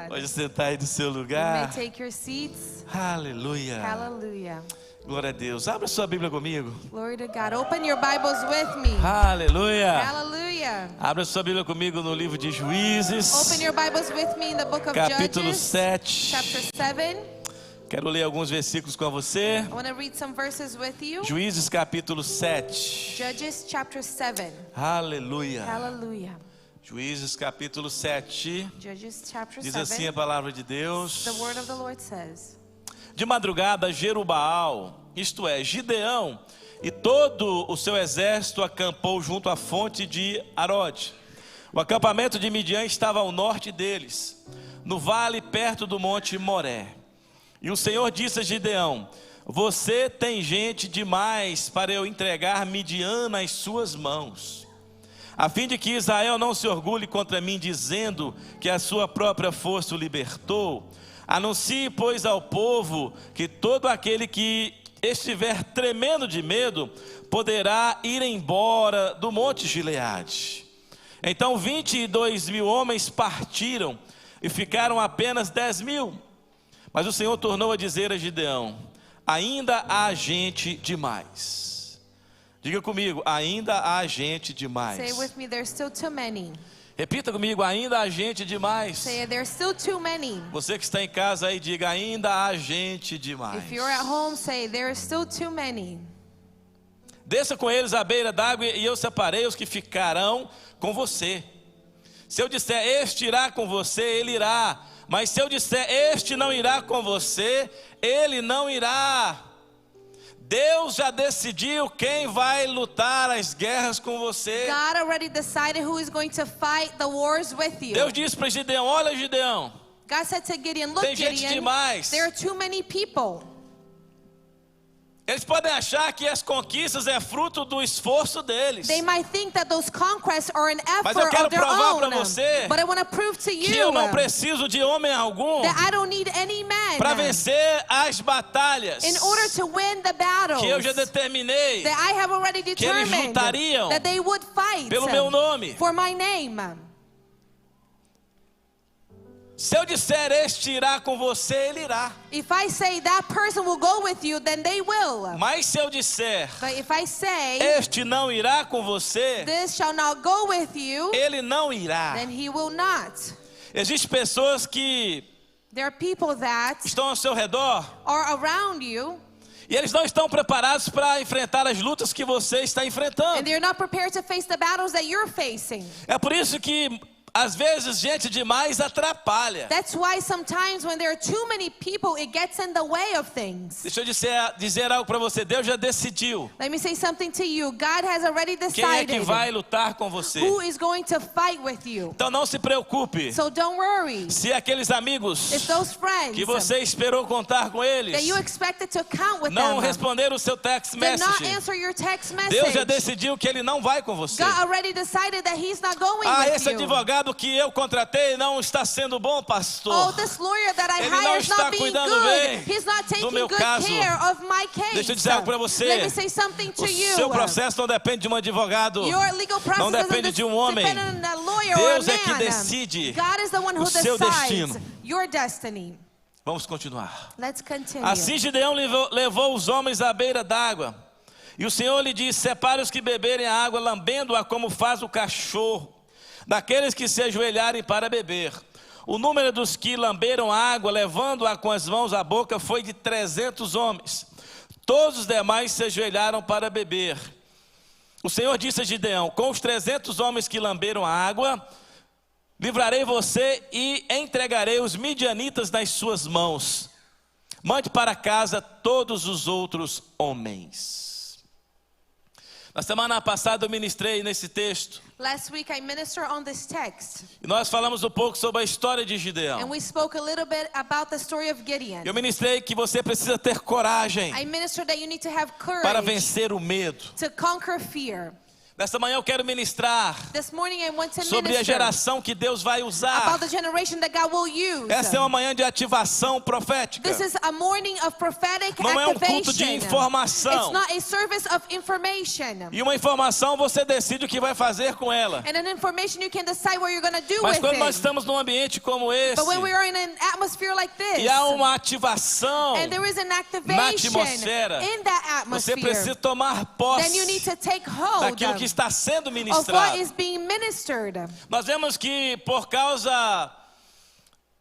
Pode sentar aí do seu lugar. Take your seats. Aleluia. Hallelujah. Glória a Deus. Abra sua Bíblia comigo. Glory to God. Open your Bibles with me. Aleluia. Hallelujah. Abra sua Bíblia comigo no livro de Juízes. Open your Bibles with me in the book of Capítulo Judges. 7. Chapter 7. Quero ler alguns versículos com você. I want to read some verses with you. Juízes capítulo 7. Judges chapter 7. Aleluia. Hallelujah. Juízes capítulo 7. Judges chapter Diz 7. assim a palavra de Deus. The word of the Lord says. De madrugada, Jerubaal, isto é, Gideão, e todo o seu exército acampou junto à fonte de Arode. O acampamento de Midian estava ao norte deles, no vale perto do monte Moré. E o Senhor disse a Gideão: você tem gente demais para eu entregar Midian nas suas mãos, a fim de que Israel não se orgulhe contra mim, dizendo que a sua própria força o libertou. Anuncie, pois, ao povo que todo aquele que estiver tremendo de medo poderá ir embora do monte Gileade. Então 22.000 homens partiram e ficaram apenas 10.000. Mas o Senhor tornou a dizer a Gideão: ainda há gente demais. Diga comigo: ainda há gente demais. Say with me, there's still too many. Repita comigo: ainda há gente demais. Say, there's still too many. Você que está em casa aí, diga: ainda há gente demais. If you're at home, say, there's still too many. Desça com eles à beira d'água e eu separei os que ficarão com você. Se eu disser este irá com você, ele irá. Mas se eu disser este não irá com você, ele não irá. Deus já decidiu quem vai lutar as guerras com você. God already decided who is going to fight the wars with you. Deus disse para Gideão: olha, Gideão, God said to Gideon, look, tem gente Gideon, demais. there are too many people. Eles podem achar que as conquistas é fruto do esforço deles. They might think that those conquests are an Mas eu effort quero of their provar own. para você But I want to prove to que eu you não preciso de homem algum that I don't need any man para vencer as batalhas in order to win the battles que eu já determinei that I have already eles determined lutariam that they would fight pelo meu nome. for my name. Se eu disser este irá com você, ele irá. If I say that person will go with you, then they will. Mas se eu disser But if I say este não irá com você, this shall not go with you, ele não irá. then he will not. Existem pessoas que There are people that estão ao seu redor are around you e eles não estão preparados para enfrentar as lutas que você está enfrentando. and they're not prepared to face the battles that you're facing. É por isso que às vezes gente demais atrapalha. That's why sometimes when there are too many people, it gets in the way of things. Deixa eu dizer algo para você. Deus já decidiu Let me say something to you. God has already quem é que decided vai lutar com você. who is going to fight with you. Então não se preocupe So don't worry. se aqueles amigos If those friends que você esperou contar com eles that you expected to count with não them responderam o seu text did not message. answer your text Deus já message, decidiu que ele não vai com você. God already decided that he's not going Ah, with esse you. advogado que eu contratei não está sendo bom, pastor. Oh, this lawyer that I Ele não hired is está not being cuidando good. bem He's not do taking meu good caso. care of my case. Deixa eu dizer algo para você. Let me say something to O you. seu processo não depende de um advogado. Your legal process Não depende de um homem. depend on a lawyer Deus or a é que man. decide God is the one who o seu decides destino. your destiny. Vamos continuar. Let's continue. Assim Gideão levou os homens à beira d'água. E o Senhor lhe disse: separe os que beberem a água, lambendo-a como faz o cachorro, daqueles que se ajoelharem para beber. O número dos que lamberam a água, levando-a com as mãos à boca, foi de 300 homens. Todos os demais se ajoelharam para beber. O Senhor disse a Gideão: com os 300 homens que lamberam a água, livrarei você e entregarei os midianitas nas suas mãos. Mande para casa todos os outros homens. Na semana passada eu ministrei nesse texto. Last week I ministered on this text. E nós falamos um pouco sobre a história de And Gideão. we spoke a little bit about the story of Gideon. Eu ministrei que você precisa ter coragem I ministered that you need to have para courage vencer o medo. to conquer fear. Nesta manhã eu quero ministrar This morning I want to sobre a minister geração que Deus vai usar. about the generation that God will use. Essa é uma manhã de ativação profética. This is a morning of prophetic Não é um culto de activation. informação. It's not a service of information. E uma informação você decide o que vai fazer com ela. And an information you can decide what you're going to do Mas with quando nós it. estamos num ambiente como esse, But when we are in an atmosphere like this, e há uma ativação and there is an na activation atmosfera, in that você atmosphere, precisa tomar then you need posse to take hold daquilo que está sendo of what ministrado. is being ministered. Nós vemos que por causa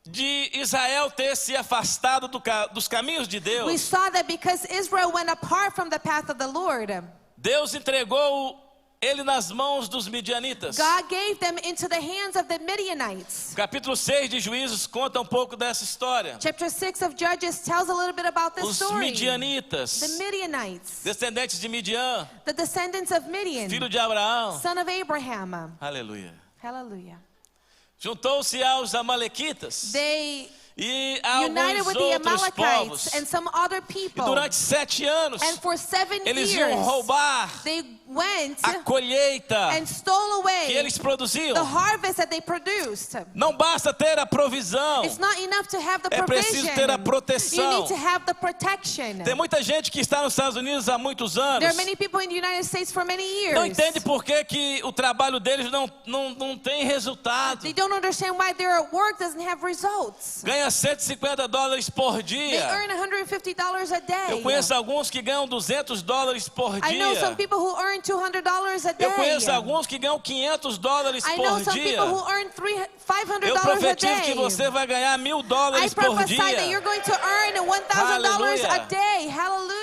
de Israel ter se afastado dos caminhos de We Deus, saw that because Israel went apart from the path of the Lord, Deus entregou ele nas mãos dos midianitas. God gave them into the hands of the Midianites. Capítulo 6 de Juízos conta um pouco dessa história. Chapter 6 of Judges tells a little bit about this Os story. midianitas, The Midianites, descendentes de Midian, the descendants of Midian, filho de Abraão. son of Abraham. Aleluia. Hallelujah. Juntou-se aos amalequitas They e a united alguns with the outros Amalekites povos. and some other E people. durante 7 anos, And for 7 eles years, iam roubar they went a colheita and stole que away eles produziam. the harvest that they produced. Não basta ter a provisão, It's not enough to have the é provision. preciso ter a You proteção. need to have the protection. Tem muita gente que está nos Estados Unidos há muitos There anos, are many people in the United States for many years. não entende por que, que o trabalho deles não tem resultado. They don't understand why their work doesn't have results. Ganha $150 por They dia. earn $150 a day. Eu conheço alguns que ganham $200 por I know some dia. people who earn $200 a day. Eu conheço alguns que ganham $500 I know por some dia. people who earn $500 Eu a profetizo que day. você vai ganhar $1.000 I por prophesy that you're dia. going to earn $1,000 a Aleluia. day.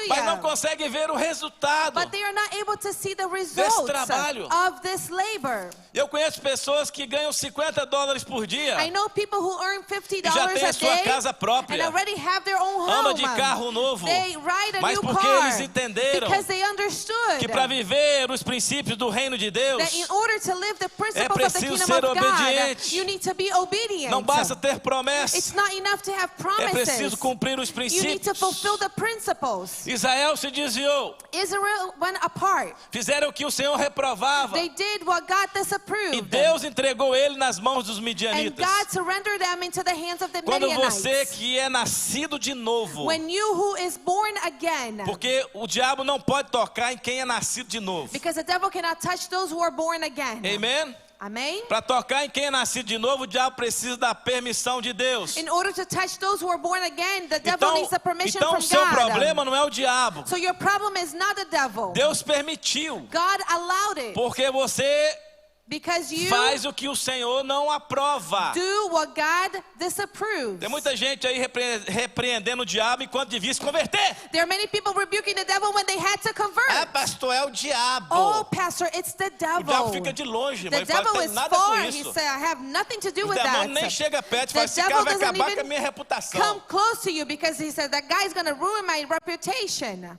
Mas não Hallelujah. consegue ver o resultado. But they are not able to see the results trabalho. of this labor. Eu conheço pessoas que ganham $50 por dia. I know people who earn $50 Já tem a a sua day casa própria. and already have their own Anda home. de carro novo. They ride a Mas new porque car eles entenderam because they understood que para viver os princípios do reino de Deus, that in order to live the principles of the preciso kingdom ser of obediente. God, you need to be obedient. não basta ter It's promessas, not enough to have é promises. preciso cumprir os You need to princípios. fulfill the principles. Israel se desviou, Israel went apart. fizeram o que o Senhor reprovava, They did what God e disapproved. Deus entregou ele nas mãos dos And midianitas. God surrendered them into the hands of the Quando Midianites. você que é nascido de novo, When you who is born again, porque o diabo não pode tocar em quem é nascido de novo. because the devil cannot touch those who are born again. Amen? Amen. Para tocar em quem é nascido de novo, o diabo precisa da permissão de Deus. In order to touch those who are born again, the devil Então, needs the permission então from o seu God. problema não é o diabo. So your problem is not the devil. Deus permitiu, God allowed it porque você because you faz o que o Senhor não aprova. do what God disapproves. Tem muita gente aí repreendendo o diabo enquanto devia se converter. There are many people rebuking the devil when they had to convert. Ah, pastor, é o diabo. Oh, pastor, it's the O diabo devil. fica de longe, The mas fala, devil tem is nada com far. He isso. said, I have nothing to do O with demônio nem that. chega perto e The fala, esse devil cara vai doesn't acabar even com a minha reputação. come close to you because he said that guy's going to ruin my reputation.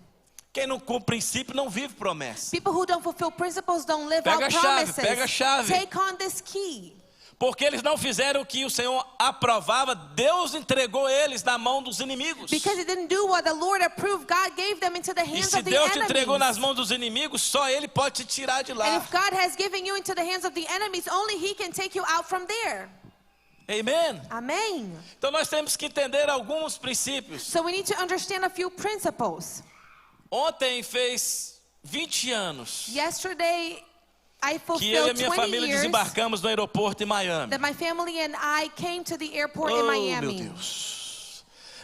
Quem não cumpre princípio não vive promessa. People who don't fulfill principles don't live Pega out a chave, promises. pega a chave. Take on this key. Porque eles não fizeram o que o Senhor aprovava, Deus entregou eles na mão dos inimigos. Because he didn't do what the Lord approved, God gave them into the E hands se of the Deus te entregou nas enemies. mãos dos inimigos, só Ele pode te tirar de And lá. if God has given you into the hands of the enemies, only he can take you out from there. Amen? Amen. Então nós temos que entender alguns princípios. So we need to understand a few principles. Ontem fez 20 anos Yesterday, I que eu e a fulfilled minha 20 família years desembarcamos no aeroporto em Miami. that my family and I came to the airport in Oh, meu Miami. Deus.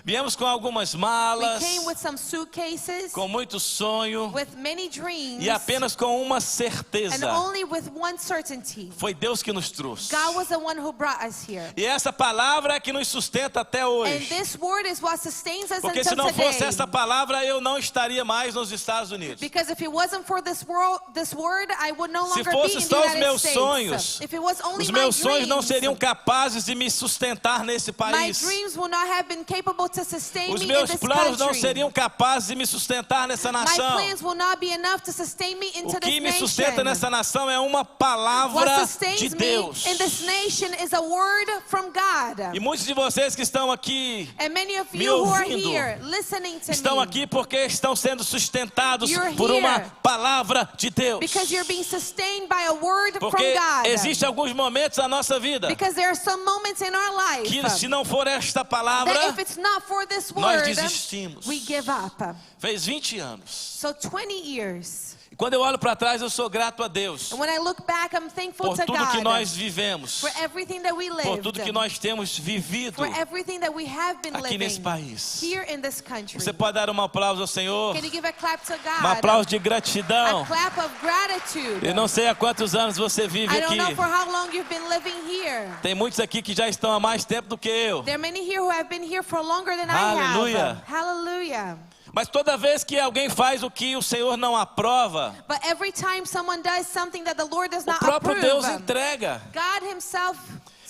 Viemos com algumas We malas, came with some suitcases, com muito sonho with many dreams, e apenas com uma and certeza. only with one certainty. Foi Deus que nos trouxe. God was the one who brought us here. E essa palavra é que nos sustenta até And hoje. this word is what sustains us Porque se until não fosse today. essa palavra, eu não estaria mais nos Estados Unidos. Because if it wasn't for this word, I would no Se longer be fosse in the só os United meus States. sonhos, If it was only os my meus sonhos não dreams, seriam capazes de me sustentar nesse my país. dreams would not have been capable to sustain Os me in meus this planos não country. seriam capazes de me sustentar nessa My nação. plans will not be enough to sustain me into O que this me sustenta nation. nessa nação é uma What palavra sustains de me Deus. in this nation is a word from God. E muitos de vocês que estão aqui And many of me you who are ouvindo here listening to estão me, aqui porque estão sendo sustentados You're por here uma palavra de Deus. because you're being sustained by a word from Porque God. existem alguns momentos na nossa vida Because there are some moments in our life que, se não for esta palavra, that if it's not for this nós word, desistimos. we give up. Fez 20 anos. So 20 years. E quando eu olho para trás, eu sou grato a Deus And when I look back, I'm thankful por to tudo que God nós vivemos, for everything that we por lived, tudo que nós temos vivido for everything that we have been aqui nesse living país. here in this country. Você pode dar um aplauso ao Senhor, Can you give a clap to um God? aplauso de A gratidão. clap of gratitude. Eu não sei há quantos anos você vive I don't know aqui. for how long you've been living here. Tem muitos aqui que já estão há mais tempo do que eu. There are many here who have been here for longer than Hallelujah. I have. Hallelujah. Mas toda vez que alguém faz o que o Senhor não aprova, But every time someone does something that the Lord does o not próprio approve, Deus entrega. God himself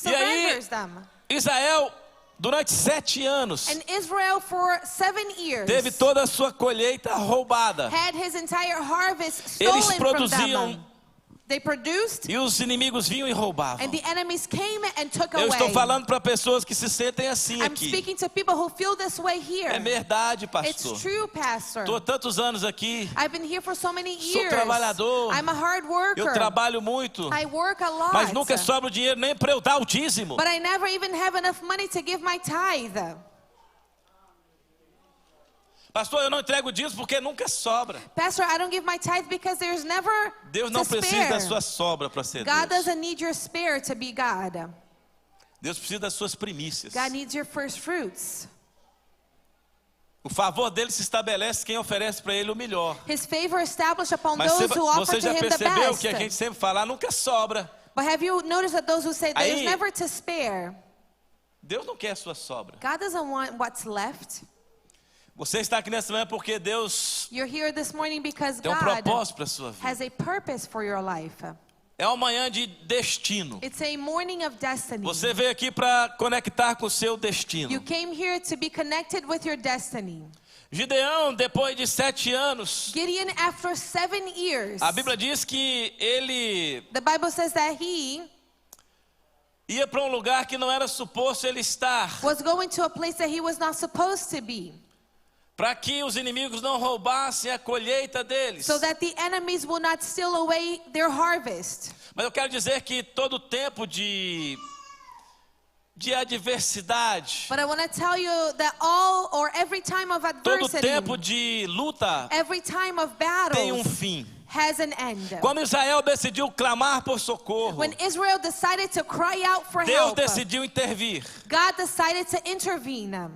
E aí, surrenders them. Israel, durante 7 anos, And Israel for 7 years teve toda a sua colheita roubada. had his entire harvest Eles stolen from produziam them. They produced e os inimigos vinham e roubavam. and the enemies came and took Eu away. estou falando para pessoas que se sentem assim I'm aqui. speaking to people who feel this way here. É verdade, It's pastor. true, Pastor. Estou tantos anos aqui. I've been here for so many Sou years. trabalhador. I'm a hard worker. Eu trabalho muito, I work a lot. mas nunca sobra o dinheiro nem para eu dar o dízimo. But I never even have enough money to give my tithe. Pastor, eu não entrego o dízimo porque nunca sobra. Pastor, I don't give my tithe because there's never Deus não to precisa spare. da sua sobra para ser God Deus. doesn't need your spare to be God. Deus precisa das suas primícias. God needs your first fruits. O favor dele se estabelece quem oferece para ele o melhor. His favor established upon Mas those who offer você to já him the percebeu best. que a gente sempre fala, nunca sobra. But have you noticed that those who say there's Aí- never to spare, Deus não quer a sua sobra. God doesn't want what's left. Você está aqui nessa manhã porque Deus You're here this morning because tem um God propósito para a sua vida. has a purpose for your life. É uma manhã de destino. It's a morning of destiny. Você veio aqui para conectar com o seu destino. You came here to be connected with your destiny. Gideão, depois de 7 anos, Gideon, after 7 years, a Bíblia diz que ele the Bible says that he ia para um lugar que não era suposto ele estar, was going to a place that he was not supposed to be, para que os inimigos não roubassem a colheita deles. so that the enemies will not steal away their harvest. Mas eu quero dizer que todo tempo de adversidade, But I want to tell you that every time of todo adversity, tempo de luta every time of tem battle fim. has an end. Quando Israel decidiu clamar por socorro, When Israel decided to cry out for Deus help, decidiu intervir. God decided to intervene.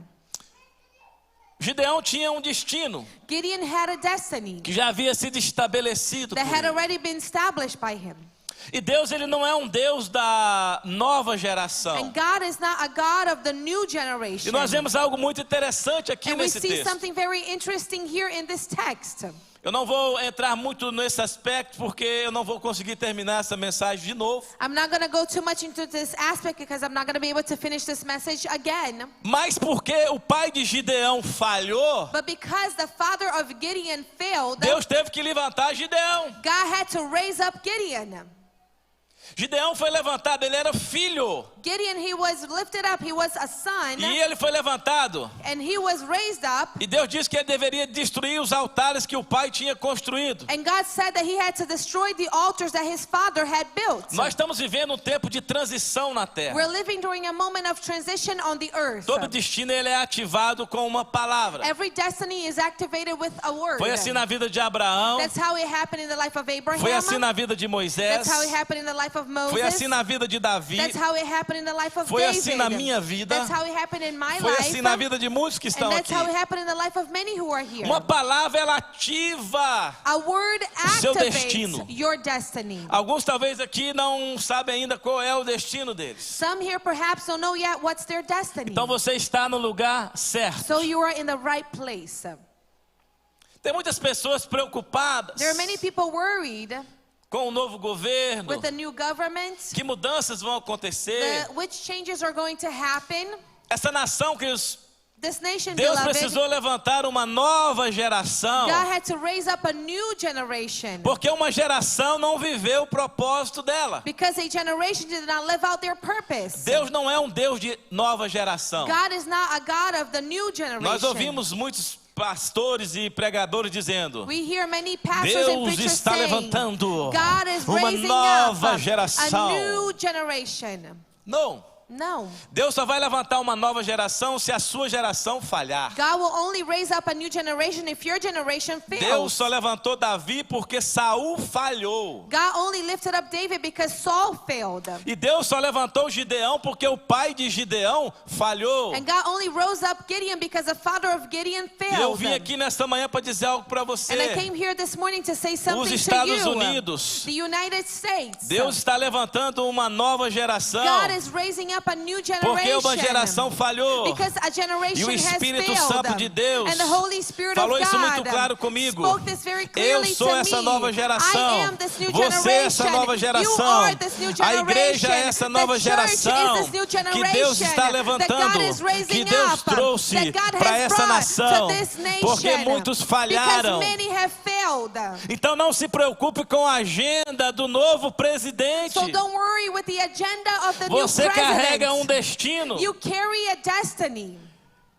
Gideão tinha um destino Gideon had a destiny que já havia sido estabelecido that por had ele. already been established by him. E Deus, ele não é um Deus da nova geração. And God is not a God of the new E generation. nós vemos algo muito interessante aqui And we nesse see texto. something very interesting here in this text. Eu não vou entrar muito nesse aspecto porque eu não vou conseguir terminar essa mensagem de novo. I'm not going to go too much into this aspect because I'm not going to be able to finish this message again. Mas porque o pai de Gideão falhou, But because the father of Gideon failed, Deus teve que levantar Gideão. God had to raise up Gideon. Gideão foi levantado, ele era filho. Gideon, he was lifted up, he was a son, E ele foi levantado. and he was raised up. E Deus disse que ele deveria destruir os altares que o pai tinha construído. And God said that he had to destroy the altars that his father had built. Nós estamos vivendo um tempo de transição na terra. We're living during a moment of transition on the earth. Todo destino ele é ativado com uma palavra. Every destiny is activated with a word. Foi assim na vida de Abraão, That's how it happened in the life of Abraham. foi assim na vida de Moisés, That's how it happened in the life of Moses. foi assim na vida de Davi, That's how it happened in the life of foi David. assim na minha vida, That's how it happened in my foi life. assim na vida de muitos que estão And that's aqui. how it happened in the life of many who are here. Uma palavra ela ativa. A word seu activates destino. your destiny. Alguns talvez aqui não sabem ainda qual é o destino deles. Some here perhaps don't know yet what's their destiny. Então você está no lugar certo. So you are in the right place. Tem muitas pessoas preocupadas There are many people worried com o novo governo. with the new government, Que mudanças vão acontecer? which changes are going to happen. Essa nação que This nation, Deus beloved, precisou levantar uma nova geração, God had to raise up a new generation. porque uma geração não viveu o propósito dela. Because a generation did not live out their purpose. Deus não é um Deus de nova geração. God is not a God of the new generation. Nós ouvimos muitos pastores e pregadores dizendo: We hear many pastors and Deus preachers está saying, levantando God is uma raising nova up geração. a new generation. Não. No. Deus só vai levantar uma nova geração se a sua geração falhar. God will only raise up a new generation if your generation Deus fails. só levantou Davi porque Saul falhou. God only lifted up David because Saul failed. E Deus só levantou Gideão porque o pai de Gideão falhou. And God only rose up Gideon because the father of Gideon E eu failed. vim aqui nesta manhã para dizer algo para você. And I came here this morning to say something Os to Estados you. Unidos, The United States. Deus está levantando uma nova geração. God is raising up a new generation. Porque uma geração falhou. Because a generation E o has Espírito failed. Santo de Deus And the Holy Spirit falou of isso God muito claro comigo. spoke this very Eu clearly sou to essa me. nova geração. I am this new Você é essa generation. nova You geração. are this new A generation. igreja é essa nova The church geração is this new que generation Deus está that levantando, God is raising que Deus up, trouxe that God para has essa brought nação, to this nation. porque muitos falharam. Because many have failed. Então não se preocupe com a agenda do novo presidente. So don't worry with the agenda of the new Você carrega um president. destino. You carry a destiny.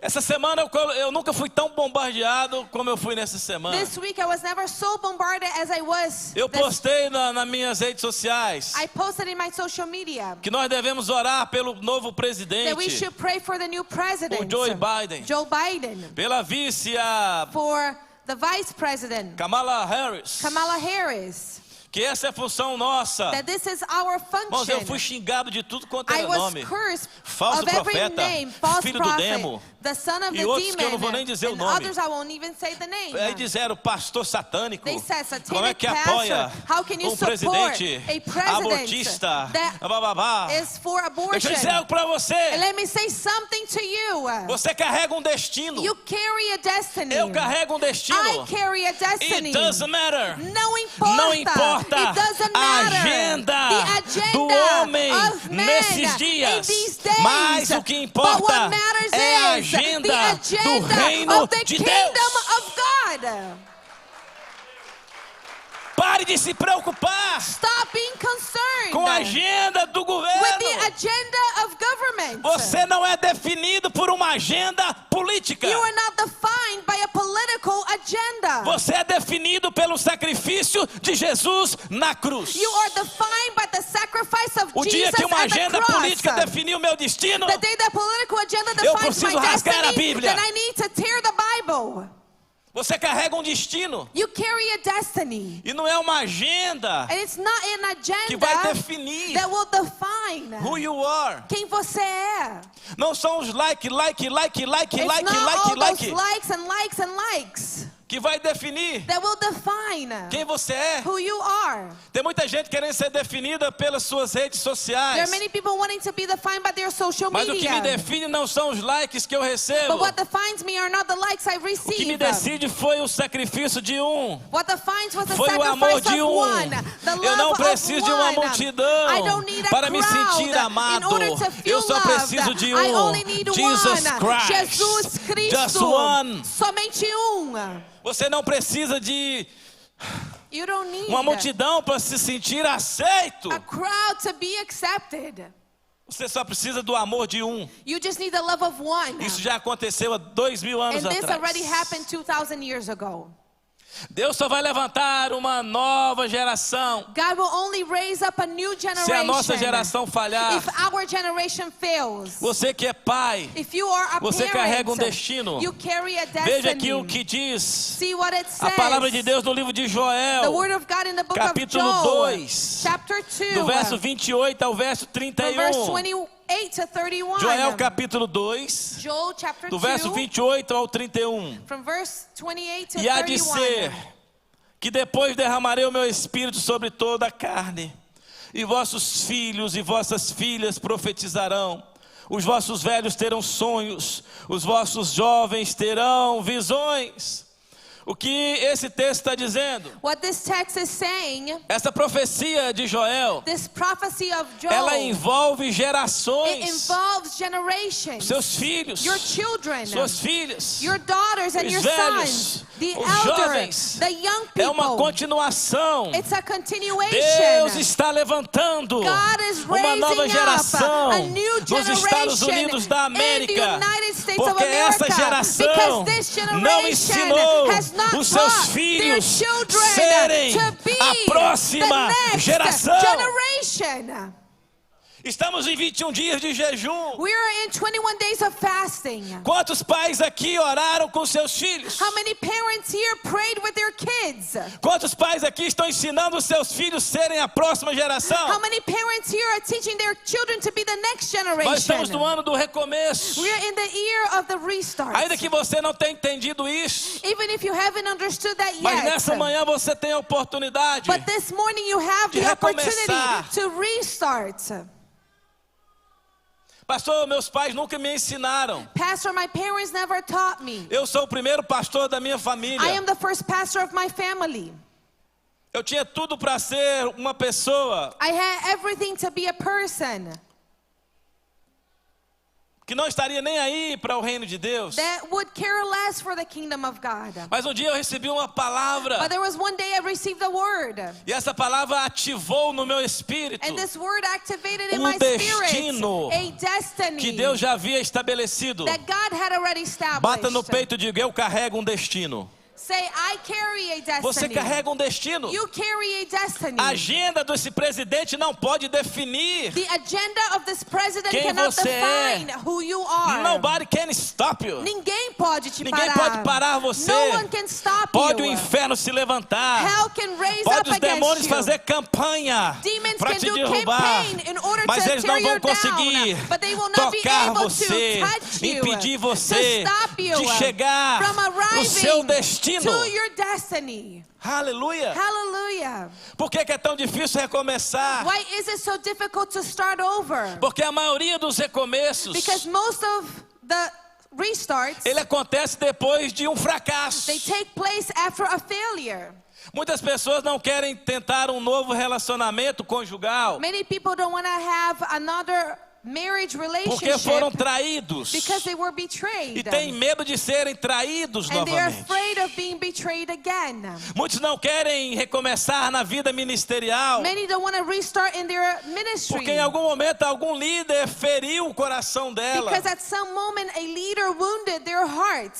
Essa semana eu nunca fui tão bombardeado como eu fui nessa semana. This week I was never so bombarded as I was. Eu this postei nas minhas redes sociais I posted in my social media que nós devemos orar pelo novo that we presidente, should pray for the new president, o Joe Biden, Joe Biden, pela vice a for the vice president, Kamala Harris, Kamala Harris, que essa é a função nossa. that this is our Irmãos, eu fui function. xingado de tudo quanto I era was nome. cursed Falso of every profeta, name, false filho do prophet, demo. the son of E the outros que eu não vou demon, nem dizer o and nome. others I won't even say the name. Aí disseram pastor satânico. They said, satanic Como é que pastor, apoia how can you presidente support a president abortista? that Bababá. is for Deixa eu abortion? dizer algo para And você. let me say something to you. Você carrega um destino. You carry a destiny. Eu carrego um destino. I carry a destiny. It doesn't matter. Não importa. Não importa It doesn't a matter. agenda The agenda do homem of man nesses in dias. these days. Mas o que But what importa matters é a is agenda the do agenda reino of the de kingdom Deus. of God. Pare de se preocupar Stop being concerned com a agenda do with governo. the agenda of government. Você não é definido por uma agenda política. You are not defined by a political agenda. Você é definido pelo sacrifício de Jesus na cruz. You are defined by the sacrifice of O dia Jesus que uma at the agenda cross. política definiu meu destino, The day that political agenda eu defines preciso my rasgar a destiny, Bíblia. then I need to tear the Bible. você carrega um destino. You carry a destiny. E não é uma agenda And it's not an que vai agenda definir that will define who you are. quem você é. Não são os like It's not all those likes and likes que vai definir that will define quem você é. who you are. Tem muita gente querendo ser definida pelas suas redes There sociais. are many people wanting to be defined by their social Mas o que me media. define não são os likes que eu recebo. But what defines me are not the likes I O que me receive. decide foi o sacrifício de um. What defines was the Foi o amor sacrifice de of um. one. The Eu não love preciso of de uma one. multidão I don't need a para me crowd sentir amado. in order to feel Eu só loved. preciso de I um. only need Jesus one. Christ. Jesus Cristo. Just one. Somente Você não precisa de You don't need uma multidão para se sentir aceito. a crowd to be accepted. Você só precisa do amor de um. You just need the love of one. Isso já aconteceu há 2000 anos And this already atrás. happened 2,000 years ago. Deus só vai levantar uma nova geração. God will only raise up a new generation. Se a nossa geração falhar, If our generation fails, você que é pai, if you are a você parent, carrega um destino. you carry a destiny. Veja aqui o que diz See what it a says. palavra de Deus no livro de The Joel, word of God in the book capítulo of Joel, 2, chapter 2, do verso 28 ao verso from verse 31. 28 to 31. Joel capítulo 2, Joel chapter do 2, verso 28 ao 31. from verse 28 to E há de 31. ser que depois derramarei o meu espírito sobre toda a carne, e vossos filhos e vossas filhas profetizarão, os vossos velhos terão sonhos, os vossos jovens terão visões. O que esse texto está dizendo? What this text is saying, Essa profecia de Joel, this prophecy of ela Joel, envolve it gerações. involves generations, Seus filhos, your children, suas filhas, your daughters and os your velhos, sons, the os elder, jovens. the young É uma people. continuação. It's a continuation. Deus está levantando God is uma nova raising geração up a new nos Estados generation Unidos da in the América, United States of porque essa America, geração because this não generation ensinou has not os seus taught their filhos children serem to be a próxima the next geração. generation. Estamos em 21 dias de jejum. We are in 21 days of fasting. Quantos pais aqui oraram com seus filhos? How many parents here prayed with their kids? Quantos pais aqui estão ensinando os seus filhos serem a próxima How geração? many parents here are teaching their children to be the next Nós estamos no generation? ano do recomeço. We are in the year of the restart. Ainda que você não tenha entendido isso, Even if you haven't understood that mas yet. nessa manhã você tem a oportunidade But this morning you have de the opportunity recomeçar. to restart. Pastor, meus pais nunca me ensinaram. Pastor, my parents never taught me. Eu sou o primeiro pastor da minha I família. am the first pastor of my family. Eu tinha tudo para ser uma pessoa I had everything to be a person que não estaria nem aí para o reino de Deus. that would care less for the kingdom of God. Mas um dia eu recebi uma palavra But there was one day I received a word, e essa palavra ativou no meu espírito and this word activated in um my destino spirit a destiny que Deus já havia estabelecido. that God had already established. Bata no peito e diga: eu carrego um destino. Say, I carry a destiny. Você carrega um destino. You carry a destiny. A agenda desse presidente não pode definir. The agenda of this president Quem cannot você é. define who you are. Nobody can stop you. Ninguém pode te Ninguém parar. pode parar você. No one can stop Pode o you. inferno se levantar. Hell can raise Pode up os against demônios you. fazer campanha Demons para can te do derrubar. campaign in order Mas to eles tear não vão you conseguir down, but they will not be tocar able você, to touch you, impedir to você stop you de chegar from no arriving seu destino. to your destiny. Aleluia. Hallelujah. Por que é tão difícil recomeçar? Why is it so difficult to start over? Porque a maioria dos recomeços, Because most of the restarts, ele acontece depois de um fracasso. they take place after a failure. Muitas pessoas não querem tentar um novo relacionamento conjugal Many people don't want to have another marriage porque foram relationship traídos because they were betrayed. e têm medo de serem traídos And they are novamente. afraid of being betrayed again. Muitos não querem recomeçar na vida ministerial Many don't want to restart in their ministry porque em algum momento algum líder feriu o coração dela. because at some moment a leader wounded their heart.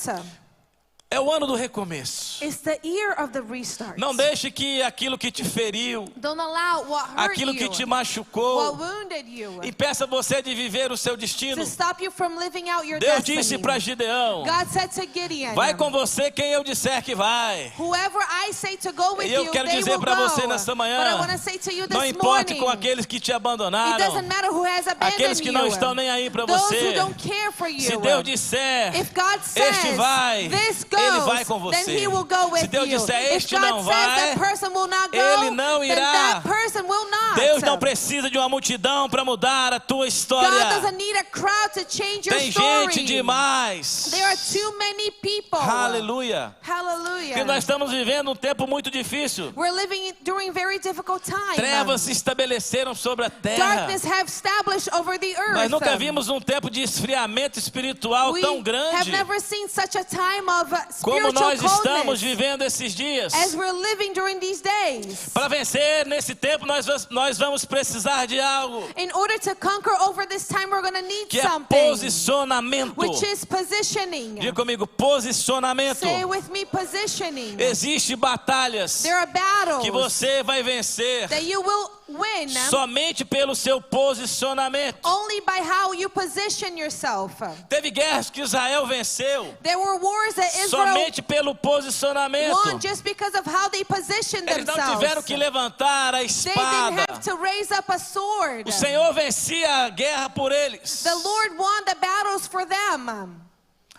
É o ano do recomeço. It's the year of the restart. Não deixe que aquilo que te feriu, Don't allow what hurt aquilo que you, te what machucou, wounded you, impeça você de viver o seu destino. to stop you from living out your Deus destiny. disse para Gideão: God said to Gideon, vai com você quem eu disser que vai. whoever I say to go with E eu you, quero they dizer will para go. você nessa But I manhã, want to say to you não this importe morning, com aqueles que te it abandonaram, doesn't matter who has abandoned aqueles que you. não estão nem aí para Those você. who don't care for you. Se Deus disser, If God says, este vai, this goes, ele vai com then você. He will go with Se Deus you. disser, If este God não says vai, that person will not go, ele não then irá. that person will not. Deus não precisa de uma multidão para mudar a tua God história. doesn't need a crowd to change your Tem story. gente demais. There are too many people. Aleluia. Hallelujah. Porque nós estamos vivendo um tempo muito difícil. We're living during very difficult times. Trevas se estabeleceram sobre a terra. Darkness have established over the earth. Nós nunca vimos um tempo de esfriamento espiritual We tão have grande never seen such a time of como spiritual nós estamos coldness vivendo esses dias. as we're living during these days. Para vencer nesse tempo, nós vamos precisar de algo In order to conquer over this time, we're going to need que é something, posicionamento. which is positioning. Diga comigo, posicionamento. Say with me, positioning. Existem batalhas There are battles que você vai vencer that you will win somente pelo seu posicionamento. only by how you position yourself. Teve guerras que Israel venceu There were wars that Israel somente pelo posicionamento. won just because of how they positioned Eles não themselves. tiveram que levantar a They didn't espada. have to raise up a sword. O Senhor vencia a guerra por eles. The Lord won the battles for them.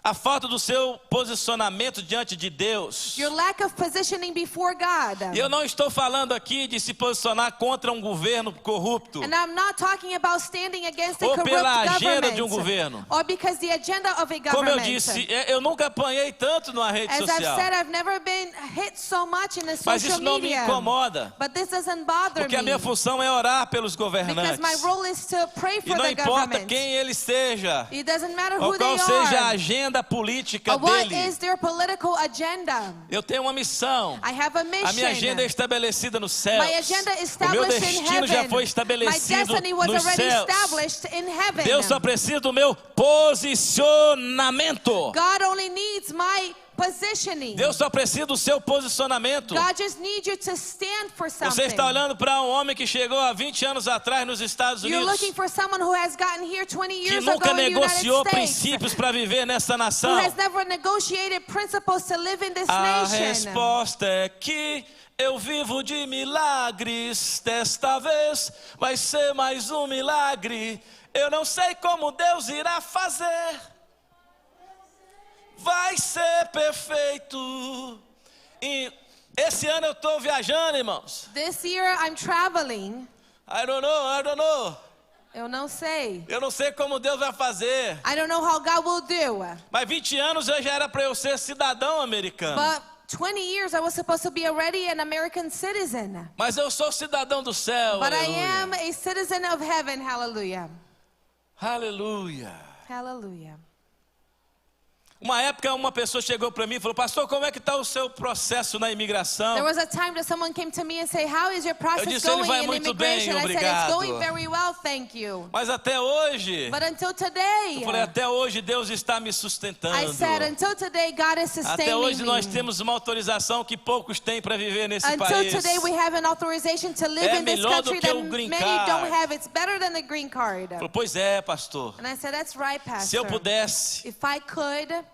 a falta do seu posicionamento diante de Deus. Your lack of positioning before God. E eu não estou falando aqui de se posicionar contra um governo corrupto, And I'm not talking about standing against a ou corrupt pela agenda de um government, governo. or because the agenda of a Como eu government. disse, eu nunca apanhei tanto numa rede As I've social. said, I've never been hit so much in the Mas social isso não me media. incomoda, But this doesn't bother porque a me. minha função é orar pelos Because governantes. my role is to pray E for não the importa government. quem ele seja, It doesn't matter ou who they qual seja a are, agenda política or what dele. is their political agenda. Eu tenho uma missão. I have a A minha mission. agenda é estabelecida nos céus. My agenda is O meu established in destino já heaven. foi My estabelecido destiny was nos already céus. established in heaven. Deus só precisa do meu posicionamento. God only needs my positioning. Deus só precisa do seu posicionamento. God just needs you to stand for Você something. está olhando para um homem que chegou há 20 anos atrás nos Estados You're Unidos, looking for someone who has gotten here 20 que years nunca ago in the negociou United States, princípios para viver nessa who nação. has never negotiated principles to live in this A nation. resposta é que eu vivo de milagres. Desta vez vai ser mais um milagre. Eu não sei como Deus irá fazer. Vai ser perfeito. E esse ano eu estou viajando, irmãos. This year I'm traveling. I don't know. Eu não sei. Eu não sei como Deus vai fazer. I don't know how God will do. Mas 20 anos já era para eu ser cidadão americano. But 20 years I was supposed to be already an American citizen. Mas eu sou cidadão do céu. But I Aleluia. am a citizen of heaven. Hallelujah. Aleluia. Hallelujah. Uma época uma pessoa chegou para mim e falou: pastor, como é que está o seu processo na imigração? There was a time that someone came to me and said, how is your process disse, ele going vai in muito bem, immigration? I said, it's obrigado. going very well, thank you. Mas até hoje, But until today, eu falei, até hoje Deus está me sustentando. I said, until today, God is sustaining Até hoje nós me. temos uma autorização que poucos têm para viver nesse Until país. today, we have an authorization to live É in this melhor do country que that o green many card. don't have. It's better than the green card. Falei, pois é, pastor. And I said, that's right, Se eu Pastor. pudesse If I could,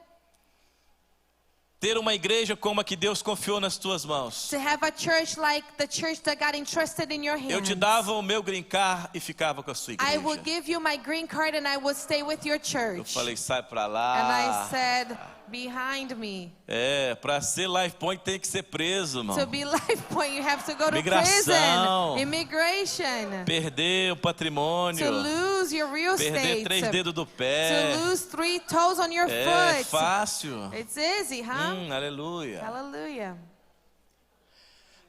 ter uma igreja como a que Deus confiou nas tuas mãos, to have a church like the church that got entrusted in your eu te hands, dava o meu green card e ficava com a sua I igreja. would give you my green card and I would stay with your Eu church. falei, sai para And I lá. said, behind me. É, para ser Life Point tem que ser preso, irmão. To be Life Point, you have to go to Migração. prison. Immigration. Perder o patrimônio. To lose your real Perder estate. 3 dedos do To pé. lose 3 toes on your É foot. fácil. It's easy, huh? Aleluia. Hallelujah.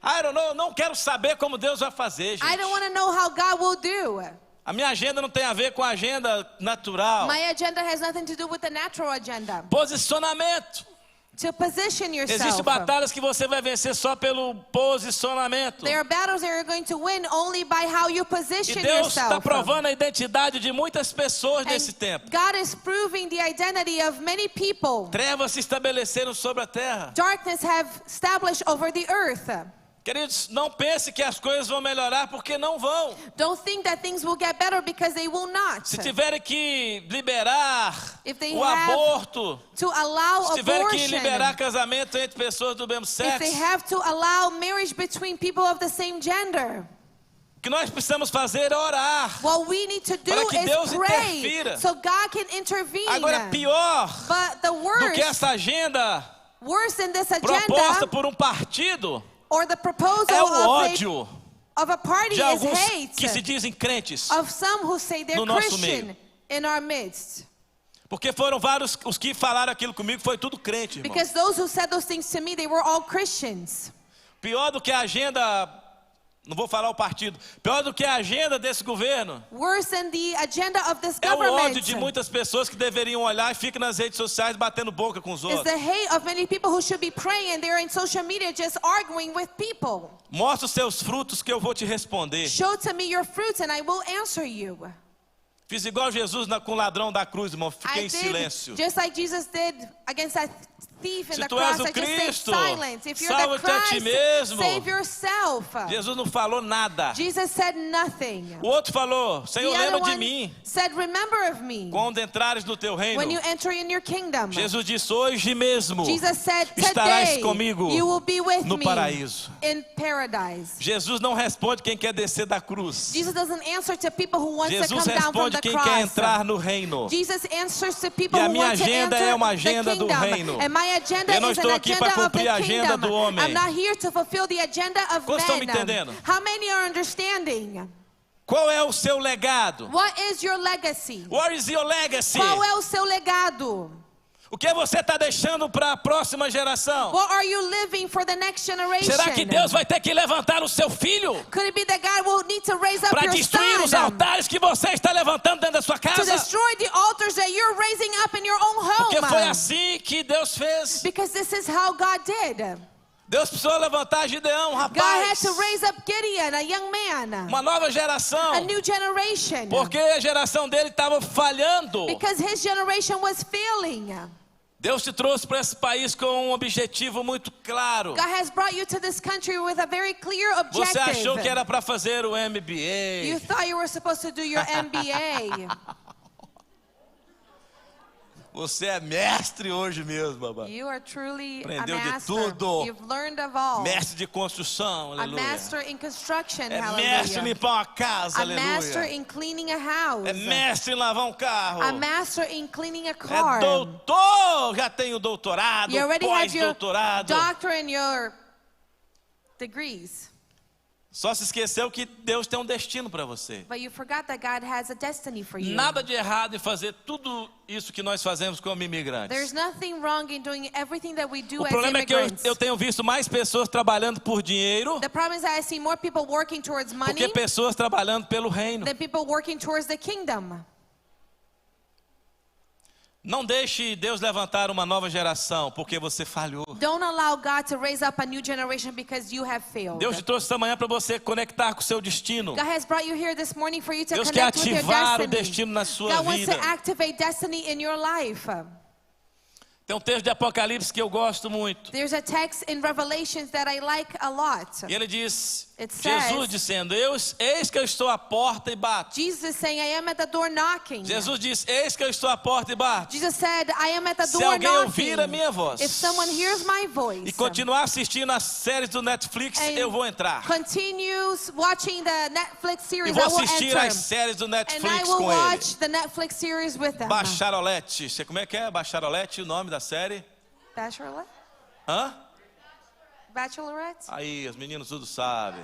I don't know, não quero saber como Deus vai fazer, I don't gente. want to know how God will do. A minha agenda não tem a ver com a agenda natural. My agenda has nothing to do with the natural agenda. Posicionamento. To position yourself. Existem batalhas que você vai vencer só pelo posicionamento. There are battles that you're going to win only by how you E position Deus está yourself. provando a identidade de muitas pessoas nesse And tempo. God is proving the identity of many people. Trevas se estabeleceram sobre a terra. Darkness have established over the earth. Queridos, não pense que as coisas vão melhorar, porque não vão. Don't think that things will get better because they will not. Se tiverem que liberar If they o have aborto, to allow se tiverem que abortion, liberar casamento entre pessoas do mesmo if they sexo, have to allow marriage between people of the same gender, o que nós precisamos fazer é orar. what we need to do Para que Deus is pray interfira. so God can intervene. Agora, pior But the do que worst, essa agenda worse than this proposta agenda por um partido or the proposal é o ódio of a party de is alguns hate que se dizem crentes. of some who say they're no nosso Christian in our midst. Porque foram vários os que falaram aquilo comigo, foi tudo crente, irmão. Because those who said those things to me, they were all Christians. Pior do que a agenda, não vou falar o partido, pior do que a agenda desse governo Worse than the agenda of this é o government ódio de muitas pessoas que deveriam olhar e ficam nas redes sociais batendo boca com os is outros. the hate of many people who should be praying and they're in social media just arguing with people. Mostra os seus frutos que eu vou te responder. Show to me your fruits and I will answer you. Fiz igual Jesus com o ladrão da cruz, irmão. Fiquei I em did silêncio. just like Jesus did against that thief in Se the tu és cross, o I just say Cristo, silence. If you're the salva-te a ti Christ, mesmo. save yourself. Jesus não falou nada. Jesus said nothing. O outro falou, Senhor, The other lembra de one mim said, remember of me quando entrares no teu reino. when you enter in your kingdom. Jesus disse, hoje mesmo Jesus said, estarás today comigo you will be with no me paraíso. in paradise. Jesus não responde quem quer descer da cruz. Jesus doesn't answer to people who want to Jesus come down from responde the quem quer cross. entrar no reino. Jesus answers to people E a who minha want to agenda enter é uma the agenda do kingdom. reino. And my agenda Eu não is an estou aqui agenda para of the cumprir a agenda kingdom. do homem. I'm not here to fulfill the agenda of Quantos estão me men. entendendo? How many are understanding? Qual é o seu legado? What is your legacy? What is your legacy? Qual é o seu legado? O que você está deixando para a próxima geração? What are you living for the next generation? Será que Deus vai ter que levantar o seu filho Could it be that God will need to raise up para your destruir os son altares que você está levantando dentro da sua to casa? destroy the altars that you're raising up in your own Porque foi home? assim que Deus fez. Because this is how God did. Deus precisou levantar Gideão, God had rapaz. to raise up Gideon, a young man, Uma nova a geração. new generation. Porque a geração dele estava falhando. Because his generation was failing. Deus te trouxe para esse país com um objetivo muito claro. God has brought you to this country with a very clear Você achou que objective. era para fazer o You MBA. thought you were supposed to do your MBA. Você é mestre hoje mesmo, babá. You are truly a Aprendeu de master. tudo. You've learned of all. Mestre de construção, A aleluia. master in construction, É mestre em hallelujah. limpar uma casa, A master aleluia. in cleaning a house. É mestre em lavar um carro. A master in cleaning a É car. doutor, já tem o doutorado, You already have your pós-doutorado. doctorate and your degrees. Só se esqueceu que Deus tem um destino para você. But you forgot that God has a destiny for you. Nada de errado em fazer tudo isso que nós fazemos como There's imigrantes. nothing wrong in doing everything that we do O as problema é que immigrants. eu tenho visto mais pessoas trabalhando por dinheiro The problem is that I see more people working towards do money que pessoas trabalhando pelo reino. than people working towards the kingdom. Não deixe Deus levantar uma nova geração porque você falhou. Don't allow God to raise up a new generation because you have failed. Deus te trouxe esta manhã para você conectar com o seu destino. God has brought you here this morning for you to Deus quer connect with your ativar o destiny. destino na sua God wants vida. to activate destiny in your life. Tem um texto de Apocalipse que eu gosto muito. There's a text in Revelations that I like a lot. E ele diz, It says- Jesus dizendo, eis que eu estou à porta e bato. Jesus is saying, I am at the door knocking. Jesus diz, eis que eu estou à porta e bato. Jesus said, I am at the Se door alguém knocking. ouvir a minha voz If someone hears my voice e continuar assistindo as séries do Netflix, and eu vou entrar. continues watching the Netflix E series, vou I will assistir enter. as séries do And I Netflix will com ele. watch the Netflix series with them. Bacharolete. Você como é que é? Bacharolete, o nome da série? Bachelorette? Hã? Bachelorette? Aí, os meninos tudo sabem.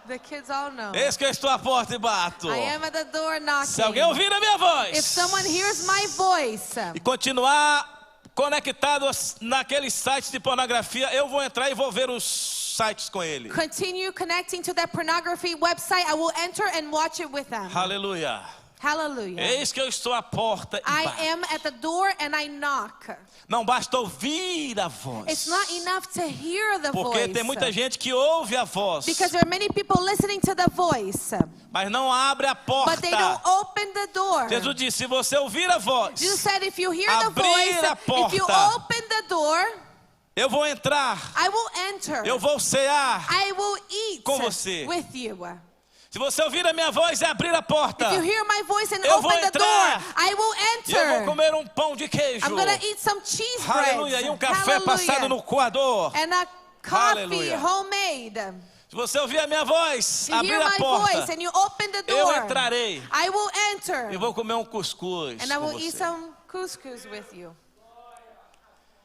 The kids all know. Eis que eu estou à porta e bato. I am at the door knocking. Se alguém ouvir a minha If voz someone hears my voice e continuar conectado naqueles sites de pornografia, eu vou entrar e vou ver os sites com ele. continue connecting to that pornography website, I will enter and watch it with them. Aleluia. Hallelujah. Eis que eu estou à porta e bato. I am at the door and I knock. Não basta ouvir a voz. It's not enough to hear the Porque voice. tem muita gente que ouve a voz, Because there are many people listening to the voice, mas não abre a porta. but they don't open the door. Jesus disse, se você ouvir a voz, Jesus said, if you hear the abrir voice, a if you porta. open the door, eu vou entrar, I will enter. eu vou cear. I will eat com você. with you. Se você ouvir a minha voz e abrir a porta, If you hear my voice and eu open vou the entrar. door, I will e eu vou enter. comer um pão de queijo. I'm going to eat some cheese bread. Aleluia. E um café passado no coador. And a coffee Aleluia. homemade. Se você ouvir a minha voz, If you abrir hear a my voice porta, and you open the eu door, entrarei. I will enter. E vou comer um cuscuz And I com will eat você. some couscous with you.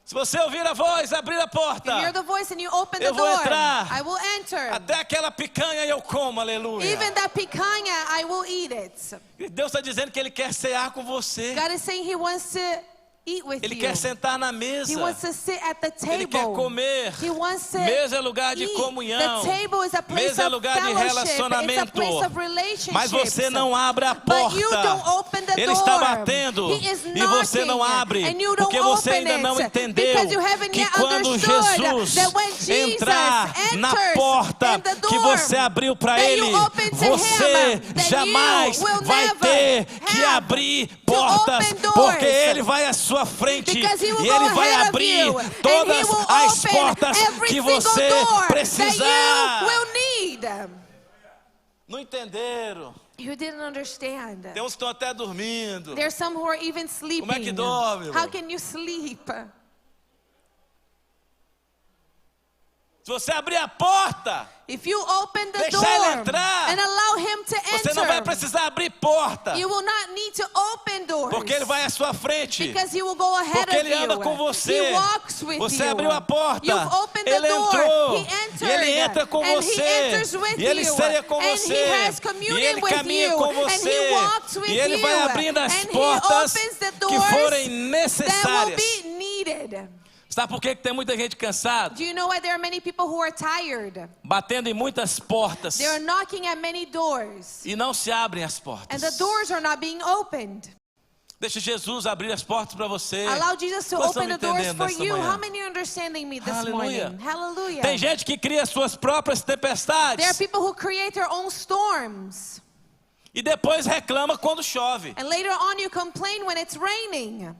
Se você ouvir a voz, abrir a If porta, you hear the voice and you open the eu vou door, entrar. I will enter. até aquela picanha eu como, aleluia. Even that picanha, I will eat it. Deus está dizendo que Ele quer cear com você. God is saying He wants to eat with Ele you. quer sentar na He mesa. wants to sit at the Ele quer table. comer. He wants to Mesa é lugar de eat. comunhão. The table is a place Mesa é of lugar de fellowship. It's a relacionamento. place of relationships. Mas você não abre a But you don't porta. open the Ele door. está batendo He is e você não knocking, abre, and you don't porque você open ainda não it, entendeu because you haven't que yet quando understood Jesus that when Jesus entrar na enters porta in the que door você abriu para that Ele, you open to você him, that jamais you will vai never ter que have abrir to portas, open doors. porque Ele vai à sua sua frente Because he will e go Ele vai ahead of abrir you, and he todas will as open portas every que single você door precisar. that you will need. Não entenderam? You didn't understand. Tem uns que estão até dormindo. There's some who are even sleeping. Como é que dorme, irmão? How can you sleep? Se você abrir a porta, If you open the deixar door ele entrar, and allow him to você não vai enter, precisar abrir porta, you will not need to open doors. porque Ele vai à sua frente. Because he will go ahead Porque of Ele anda you. com você. He walks with Você you. abriu a porta, You've opened Ele the door. entrou, He entered. e Ele entra com and você, he enters with e Ele you. ceia com and você, he has e communion Ele with caminha you. com And você, he walks with e Ele you. vai abrindo as and portas he opens the que doors forem that will necessárias. be needed. Sabe por que tem muita gente cansada? Do you know why there are many people who are tired? Batendo em muitas portas They are knocking at many doors. e não se abrem as And portas. the doors are not being opened. Deixa Jesus abrir as portas para você. Allow Jesus to Quantos open the estão doors entendendo for nesta you. manhã? How many are understanding me this Hallelujah. morning? Hallelujah. Tem gente que cria suas próprias tempestades There are people who create their own storms. e depois reclama quando chove. And later on you complain when it's raining.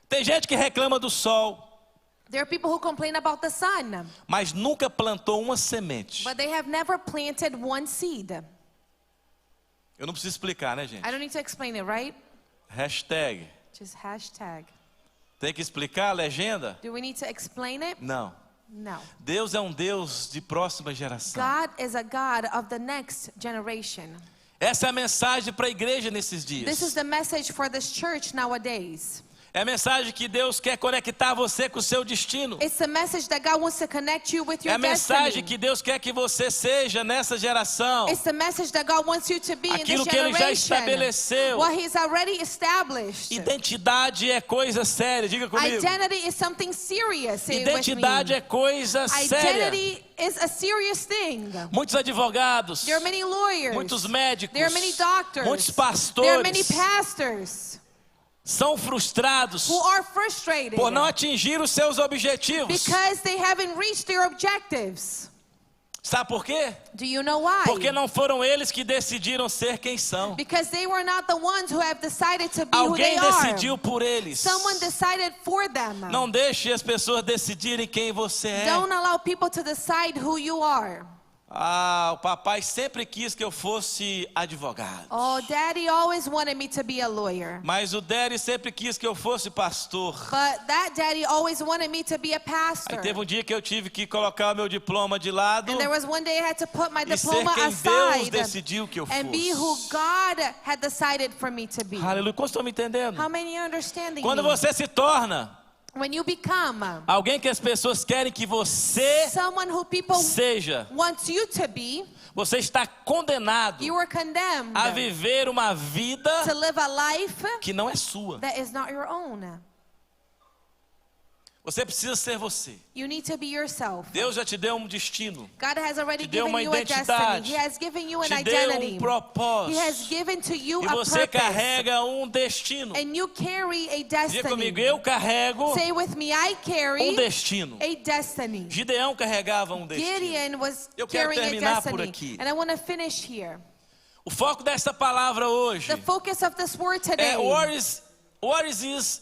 Tem gente que reclama do sol, There are people who complain about the sun, mas nunca plantou uma semente. but they have never planted one seed. Eu não preciso explicar, né, gente? I don't need to explain it, right? Hashtag. Just hashtag. Tem que explicar a legenda? Do we need to explain it? Não. No. Deus é um Deus de próxima geração. God is a God of the next generation. Essa é a mensagem para a igreja nesses This dias. is the message for this church nowadays. É a mensagem que Deus quer conectar você com o seu destino. It's the message that God wants to connect you with É your a mensagem destiny. que Deus quer que você seja nessa geração. It's the message that God wants you to be in this Aquilo que Ele já generation. estabeleceu. What He's already established. Identidade é coisa séria, diga comigo. Identity is something serious. Say it with Identidade me. é coisa séria. Identity is a serious thing. Muitos advogados, There are many lawyers. muitos médicos, There are many doctors. muitos There are many pastores pastors são frustrados who are frustrated por não atingir os seus objetivos. because they haven't reached their objectives. Sabe por quê? Do you know why? Porque não foram eles que decidiram ser quem são. Because they were not the ones who have decided to be who Alguém they decidiu are. por eles. Someone decided for them. Não deixe as pessoas decidirem quem você é. Don't allow people to decide who you are. Ah, o papai sempre quis que eu fosse advogado. Oh, Daddy always wanted me to be a lawyer. Mas o Daddy sempre quis que eu fosse pastor. But that daddy always wanted me to be a pastor. Aí teve um dia que eu tive que colocar o meu diploma de lado And there was one day I had to put my e ser diploma quem Deus aside decidiu que eu and be who fosse. God had decided for me to be. Aleluia. Quantos estão me entendendo? How many are understanding Quando me? você se torna When you become alguém que as pessoas querem que você someone who people seja, want you to be, você está condenado you are condemned a viver uma vida to live a life que não é sua. that is not your own. Você precisa ser você. You need to be yourself. Deus já te deu um destino. God has already Te deu given uma you a identidade. destiny. He has given you an Te deu identity. um propósito. He has given to you E a você purpose. carrega um destino. And you carry a Diga comigo, destiny. eu carrego Say with me, I carry um destino. a destiny. Gideão carregava um destino. Gideon was Eu quero carrying a terminar por destiny. aqui. And I want to finish here. O foco dessa palavra hoje The focus of this word today. é what is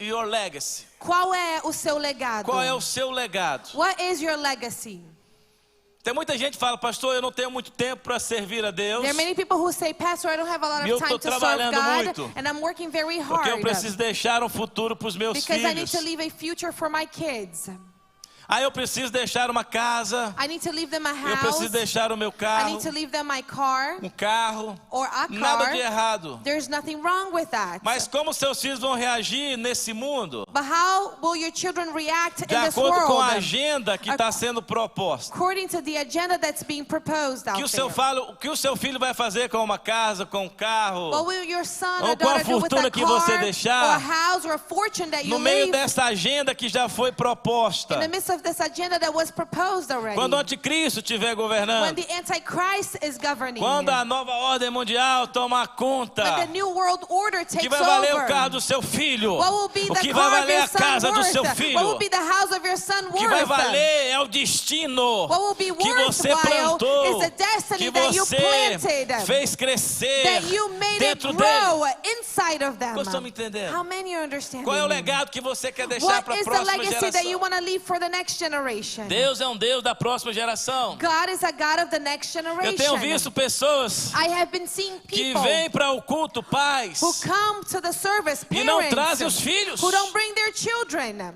your legacy? Qual é o seu legado? Qual é o seu legado? What is your legacy? Tem muita gente que fala, pastor, eu não tenho muito tempo para servir a Deus, There are many people who say, Pastor, I don't have a lot E eu of time tô to serve trabalhando God, muito. and I'm working very porque eu hard preciso deixar um futuro para os meus because I need filhos. to leave a future for my kids. Aí eu preciso deixar uma casa, I need to leave them a eu house. preciso deixar o meu I carro, need to leave them my car um carro, or a nada car. de errado. There's nothing wrong with that. Mas como seus filhos vão reagir nesse mundo? But how will your children react De in this acordo com a world? agenda que está sendo proposta. According to the agenda that's being proposed out O there. que o seu filho vai fazer com uma casa, com um carro? What will your son Ou or com a daughter do with fortuna a que você car deixar? or a house or a fortune that you No meio leave dessa agenda que já foi proposta. in the midst of this agenda that was proposed already? Quando o anticristo estiver When governando. the Antichrist is governing. Quando a nova ordem mundial tomar conta. When the new world order O que takes vai valer over. o carro do seu filho? What will be O the que vai car of valer your a son casa do worth? seu What filho? will be the house of your son O que vai worth? valer é o destino What will be que você worthwhile plantou, is the destiny que that you você planted, fez crescer that you made it dentro dele. grow inside inside of them. Quantos estão me entendendo? How many are understanding Qual é o me? legado que você quer deixar What para a is the próxima legacy that you geração? want to leave for the next generation? Deus é um Deus da próxima geração. God is a God of the next generation. Eu tenho visto pessoas I have been seeing que people vêm para o culto, pais, who come to the service, e não parents trazem os filhos. who don't bring their children.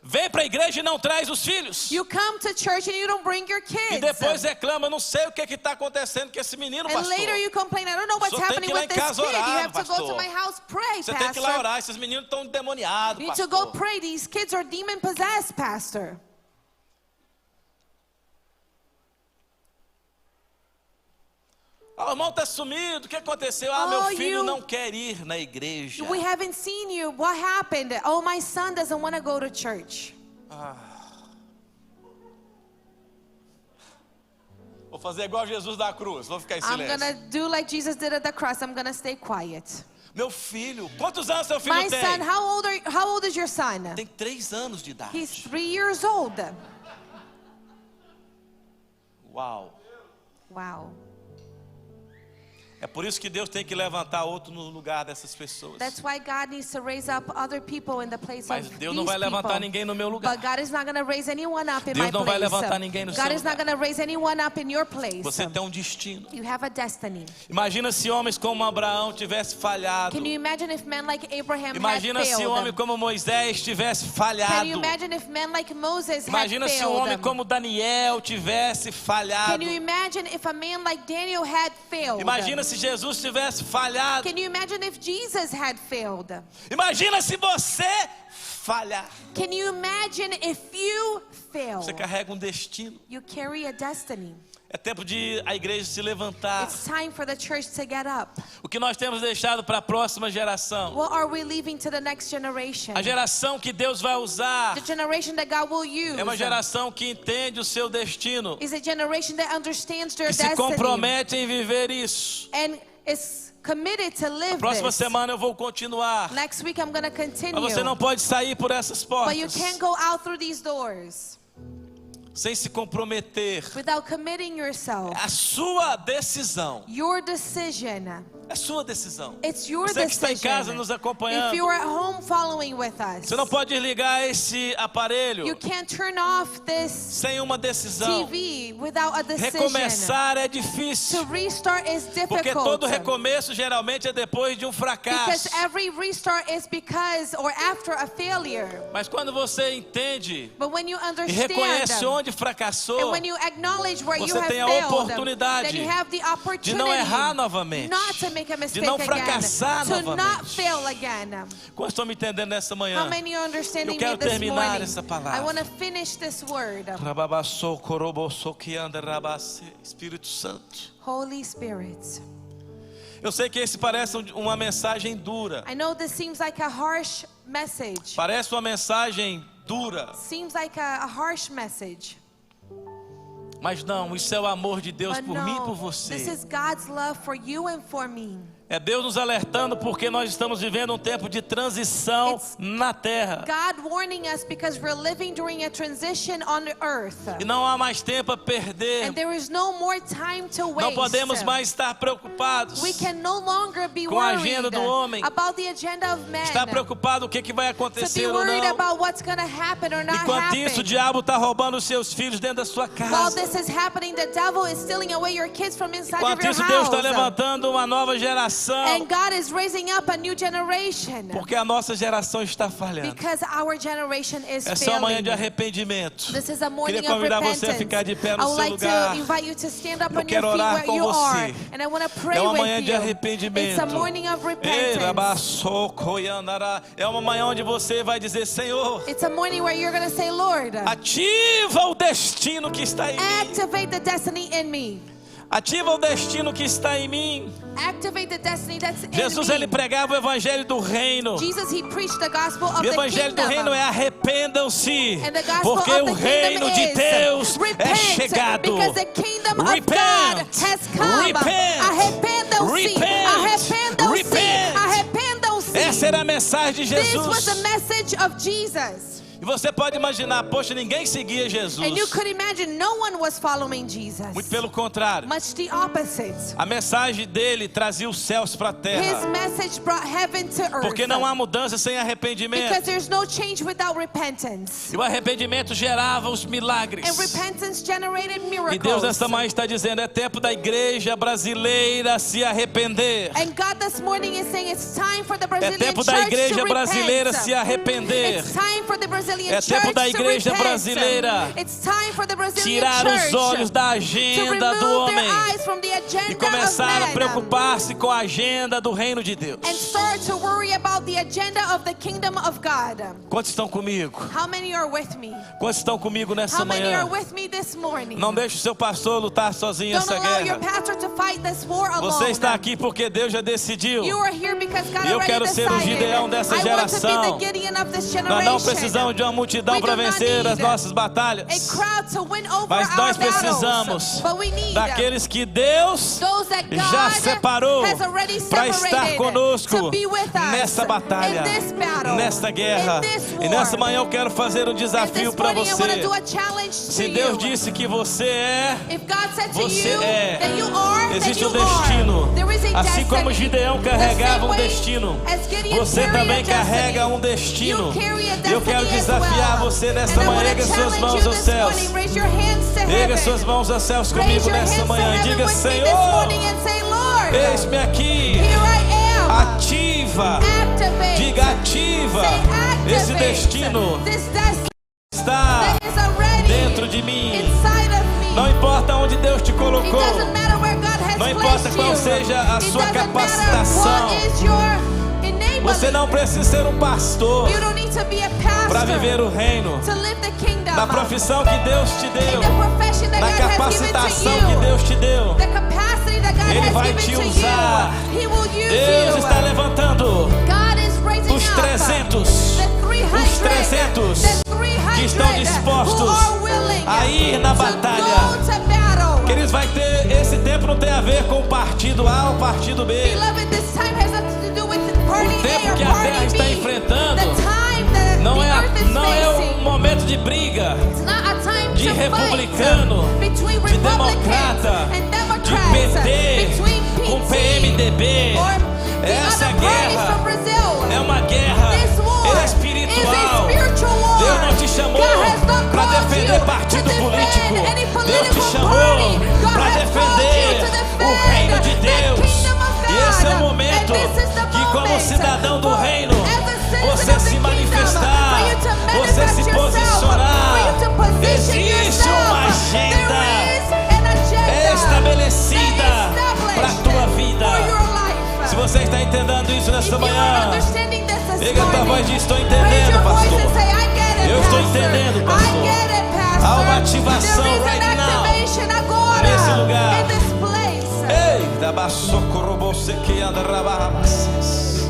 Vem para a igreja e não traz os filhos. You come to church and you don't bring your E kids. depois reclama, não sei o que está acontecendo com esse menino, And pastor. later you complain, I don't know what's Só tem que happening ir lá with em this casa kid. You orar, have to go to pastor. my house, pray, Você tem que ir lá pastor. orar, esses meninos estão endemoniados, You need to go pastor. pray. These kids are demon possessed, pastor. Ah, o irmão está sumido, o que aconteceu? Ah, Oh, meu filho you- não quer ir na igreja. We haven't seen you. What happened? Oh, my son doesn't want to go to church. Vou fazer igual Jesus da cruz, vou ficar em I'm silêncio. gonna do like Jesus did at the cross. I'm gonna stay quiet. Meu filho, quantos anos seu filho My tem? son, how old is your son? Tem 3 anos de idade. He's 3 years old. Uau. Wow. É por isso que Deus tem que levantar outro no lugar dessas pessoas. That's why God needs to raise up other people in the place Mas of Deus these não vai levantar people. ninguém no meu lugar. But God is not going to raise anyone up in Deus my não vai place. levantar ninguém no seu God is not lugar. going to raise anyone up in your place. Você tem um destino. You have a destiny. Imagina se homens como Abraão tivessem falhado. Can you imagine if men like Abraham Imagina had se failed? homem como Moisés tivesse Can falhado. you imagine if men like Moses Imagina had se um homem failed? como Daniel tivesse falhado. Can you imagine if a man like Daniel had failed? Imagina se Jesus tivesse falhado. Can you imagine if Jesus had failed? Imagina se você falhar. Can you imagine if you fail? Você carrega um destino. You carry a destiny. É tempo de a igreja se levantar. It's time for the church to get up. O que nós temos deixado para a próxima geração? What are we leaving to the next generation? A geração que Deus vai usar The generation that God will use é uma geração que entende o seu destino is a generation that understands their e se destiny compromete em viver isso. and is committed to live Próxima this. semana eu vou continuar. Next week I'm going to continue. Mas você não pode sair por essas But you portas can't go out through these doors sem se comprometer. without committing yourself. A sua decisão. Your decision. É a sua decisão. It's your Você que está em decision. casa nos If acompanhando, you're at home following with us, você não pode desligar esse aparelho you can't turn off this sem uma decisão. TV without a decision. Recomeçar é To difícil, restart is porque difficult. todo recomeço geralmente é depois de um Because fracasso. every restart is because or after a failure. Mas quando você entende But when you e understand reconhece onde and fracassou, when you acknowledge where you você have tem a failed, oportunidade then you have the de opportunity não errar novamente, not to make a de mistake não again, fracassar to not novamente. fail again. Como estão me entendendo nessa How manhã? many are understanding Eu quero me this terminar morning? essa palavra. I want to finish this word. Rababassou, corobossou, que anda, rabacê. Espírito Santo. Holy Spirit. Eu sei que esse parece uma mensagem dura. I know this seems like a harsh message. Parece uma mensagem dura. Seems like a harsh message. Mas não, isso é o amor de Deus But por mim e por no, this você. is God's love for you and for me. É Deus nos alertando porque nós estamos vivendo um tempo de transição It's na terra. God warning us because we're living during a transition on the earth. E não há mais tempo a perder. And there is no more time to waste. Não podemos mais estar preocupados. We can no longer be Com a worried agenda do homem. about the agenda of men. Estar preocupado com o que vai To be acontecer ou worried não. about what's going to happen or not Enquanto isso, o happen. diabo está roubando os seus filhos dentro da sua While casa. this is happening, the devil is stealing away your kids from inside of Enquanto your isso, Deus está house. levantando uma nova geração. And God is raising up a new generation. Porque a nossa geração está falhando. Because our generation is Essa é uma manhã de failing. arrependimento. This is a morning Queria of convidar repentance. você a ficar de pé no I would seu like lugar. to invite you to stand up Eu on your quero feet orar where com you você. are. And I want to pray É uma with manhã de you. arrependimento. It's a morning of Ei, repentance. rabaçoco e andará. É uma manhã onde você vai dizer: Senhor, It's a morning where you're going to say, Lord, ativa o destino que está em mim. activate the destiny in me. Ativa o destino que está em mim. Activate the destiny that's in Jesus, me. ele pregava o evangelho do reino. Jesus, he preached the gospel of E o the evangelho do kingdom. reino é arrependam-se, And the gospel porque of o the reino kingdom de is Deus é repent, chegado. because the kingdom of Repent. God has come. Repent. Arrependam-se. Repent. Arrependam-se. Repent. Arrependam-se. Essa era a mensagem de This was the Jesus. message of Jesus. E você pode imaginar, poxa, ninguém seguia Jesus. And you could imagine no one was following Jesus. Muito pelo contrário. Much the opposite. A mensagem dele trazia os céus para a His terra. message brought heaven to earth. Porque não há mudança sem arrependimento. Because there's no change without repentance. E o arrependimento gerava os milagres. And repentance generated miracles. E Deus nesta manhã está dizendo, é tempo da igreja brasileira se arrepender. And God this morning is saying it's time for the É Brazilian tempo da church igreja to brasileira repent. se arrepender. It's time for the Brazilian É tempo church da to igreja repent. brasileira It's time for the Brazilian tirar os church olhos da to agenda do remove homem their eyes from the agenda e of começar a man preocupar-se com a agenda do reino de Deus. and start to worry about the agenda of the kingdom of God. Quantos estão comigo? How many are with me? Quantos estão comigo nessa How many are manhã? with me this morning? Não deixe o seu pastor lutar sozinho Don't essa allow your guerra. pastor to fight this war alone. Você está aqui porque Deus já decidiu. You are here because God E eu already quero ser o decided. Gideão dessa I want to geração. be the Gideon of this Nós generation. não precisamos de uma multidão We para do not vencer as need nossas a batalhas. crowd to win over Mas our nós battles. precisamos But we need daqueles que Deus those that God já separou has already para estar separated conosco to be with us nessa batalha, in this battle, nesta guerra. in this war. E nessa manhã eu quero fazer um And desafio this para morning I want to você. do a challenge Se to Deus you. disse que você é, If God said to você you é. that you are, Existe then um you destino. are. There is a Assim como destiny. Gideão The carregava same um way destino, as Gideon você carried também a destiny, carrega um destino. you carry a E eu quero destiny as desafiar well. você And nesta I manhã. want to Erga suas challenge mãos you aos this céus. morning. Raise your hands to Erga heaven. suas mãos aos céus Raise comigo your nessa hands to manhã. heaven Diga, with me this Senhor, morning and say, Lord, eis-me aqui. here I am. Ativa. Activate. Diga, ativa. Say, activate. Esse destino This destiny está that is already dentro de mim. inside of me. Não importa onde Deus te It colocou. doesn't matter where God has Não importa placed qual you. seja a It sua doesn't capacitação. matter what is your enabling. Você não precisa ser um pastor You don't need to be a para pastor viver o reino. to live the kingdom. Da profissão que Deus te In deu. the profession that Da God has given to capacitação you. que Deus te deu. The capacity that God Ele has vai given te to usar. you. He will use Deus you. está levantando God is raising os up 300, the 300, os 300 the 300 que estão dispostos who are willing a ir na to batalha. go to battle. Queridos, vai ter, esse tempo não tem a ver com o partido A ou o partido B. Beloved, this time has nothing to do with party O tempo A or que a terra party está B. enfrentando The time that não the é, earth is não é facing. um momento de briga, It's not a time de to republicano, fight between de Republicans democrata, and de Democrats, PT between com PT PMDB. or the Essa other parties guerra from Brazil. é uma guerra This war espiritual. is a spiritual war. Deus não te chamou God has not para called defender you partido to defend político. any Deus te political chamou party. God para has called you defender to o defend reino de the Deus. kingdom of E esse é o God. momento And this is the que, como moment cidadão do for, reino, as a citizen você of the se kingdom, manifestar, for you to você manifest se yourself, posicionar. for you to position Existe yourself. uma agenda There is an agenda estabelecida that is para a tua vida. for your life. Se você está entendendo isso If nessa you are manhã, understanding this pega a tua voz e morning, diz, estou raise entendendo, your voice pastor. and say, I get it, Eu estou pastor. entendendo, pastor. I get it, pastor. Há uma ativação There is right an now activation agora nesse lugar. in this place. Ei, da basocorobose que anda rababaces.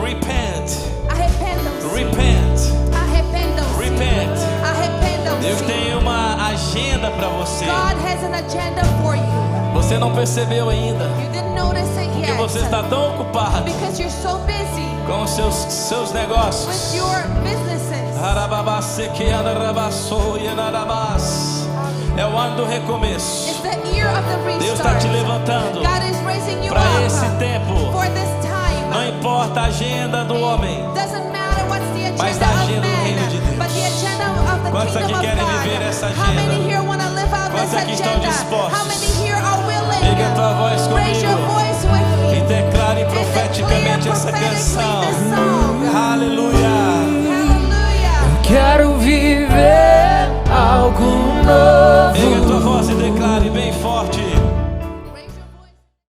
Repent, Arrependam-se. repent. Arrependam-se. Repent. Arrependam-se. Deus tem uma agenda para você. God has an agenda for you. Você não percebeu ainda, You didn't notice it porque yet. você está tão ocupado Because you're so busy com os seus with negócios. your businesses. Arababase que anda rabaçou e andarabás. É o ano do recomeço. It's the year of the Deus está restart. te levantando God is raising you para esse up tempo. for this time. Não importa a agenda do homem. Doesn't matter what's the Mas agenda da of agenda do man, reino de Deus. but the agenda of the Quantos aqui kingdom of querem God. viver essa How agenda? many here want to live out Quantos this aqui estão agenda? dispostos? How many here are willing? Liga a tua voz Raise your comigo voice with me. e declare And profeticamente declare essa prophetically canção. this song. Aleluia. Hallelujah. Quero viver algo novo. Erga a tua voz e declare bem forte.